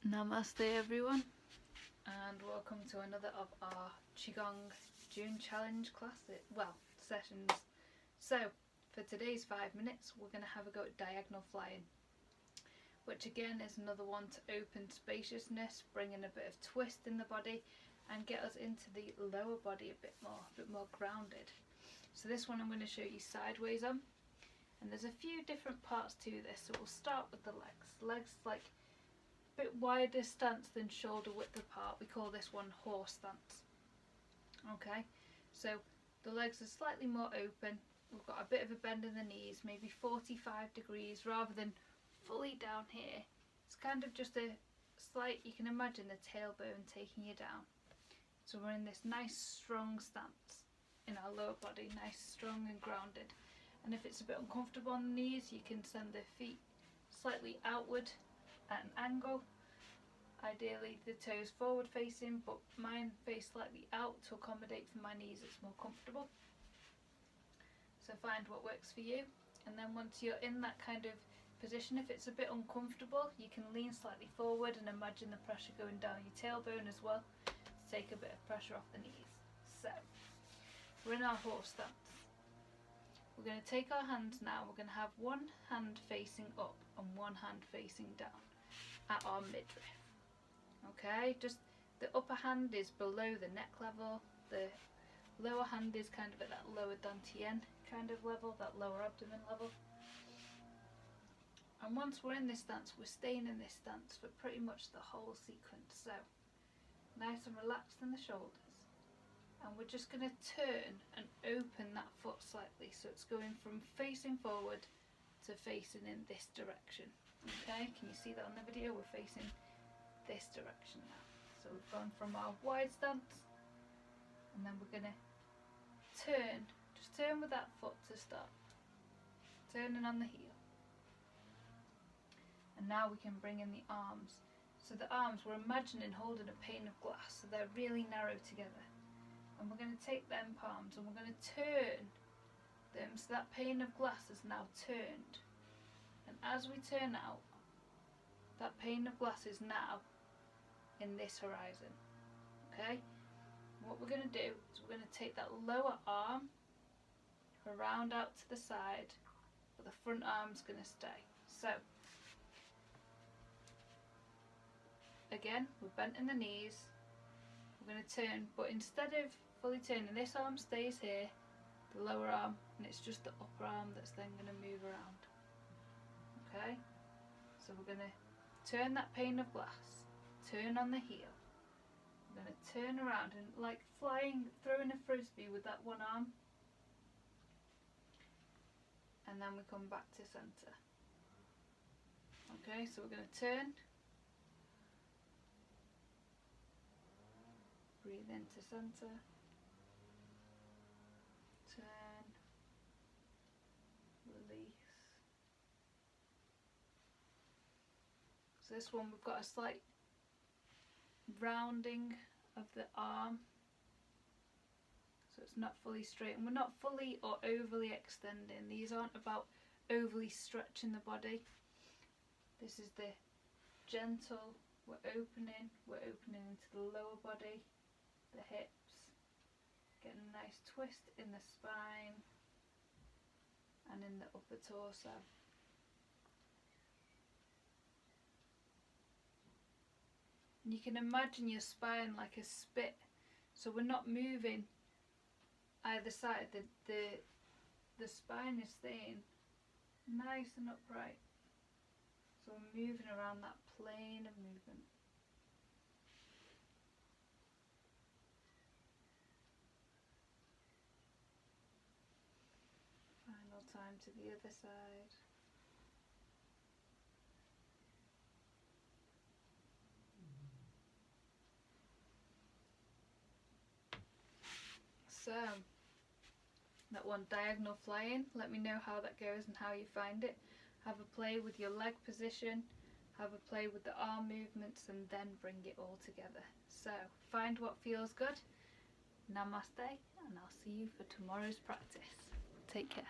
Namaste everyone, and welcome to another of our Qigong June challenge sessions. So for today's 5 minutes we're going to have a go at diagonal flying, which again is another one to open spaciousness, bring in a bit of twist in the body and get us into the lower body a bit more grounded. So this one I'm going to show you sideways on, and there's a few different parts to this. So we'll start with the legs like bit wider stance than shoulder width apart. We call this one horse stance. Okay, so the legs are slightly more open. We've got a bit of a bend in the knees, maybe 45 degrees rather than fully down here. It's kind of just a slight, you can imagine the tailbone taking you down. So we're in this nice strong stance in our lower body, nice strong and grounded. And if it's a bit uncomfortable on the knees, you can send the feet slightly outward at an angle. Ideally the toes forward facing, but mine face slightly out to accommodate for my knees, it's more comfortable. So find what works for you, and then once you're in that kind of position, if it's a bit uncomfortable, you can lean slightly forward and imagine the pressure going down your tailbone as well to take a bit of pressure off the knees. So we're in our horse stance. We're going to take our hands now, we're going to have one hand facing up and one hand facing down at our midriff. Okay, just the upper hand is below the neck level, the lower hand is kind of at that lower dantian kind of level, that lower abdomen level. And once we're in this stance, we're staying in this stance for pretty much the whole sequence. So nice and relaxed in the shoulders, and we're just going to turn and open that foot slightly, so it's going from facing forward to facing in this direction. Okay, can you see that on the video? We're facing this direction now. So we've gone from our wide stance, and then we're going to turn, just turn with that foot to start, turning on the heel. And now we can bring in the arms. So the arms, we're imagining holding a pane of glass, so they're really narrow together. And we're going to take them palms and we're going to turn them so that pane of glass is now turned. And as we turn out, that pane of glass is now in this horizon. Okay? What we're going to do is we're going to take that lower arm around out to the side, but the front arm's going to stay. So again, we're bent in the knees, we're going to turn, but instead of fully turning, this arm stays here, the lower arm, and it's just the upper arm that's then going to move around. Okay, so we're going to turn that pane of glass, turn on the heel, we're going to turn around and like flying, throwing a frisbee with that one arm, and then we come back to centre. Okay, so we're going to turn, breathe into centre, turn, release. So this one we've got a slight rounding of the arm, so it's not fully straight, and we're not fully or overly extending. These aren't about overly stretching the body. This is the gentle, we're opening into the lower body, the hips, getting a nice twist in the spine and in the upper torso. And you can imagine your spine like a spit, so we're not moving either side, the spine is staying nice and upright, so we're moving around that plane of movement. Final time to the other side. So that one, diagonal flying, let me know how that goes and how you find it. Have a play with your leg position, have a play with the arm movements, and then bring it all together. So find what feels good. Namaste, and I'll see you for tomorrow's practice. Take care.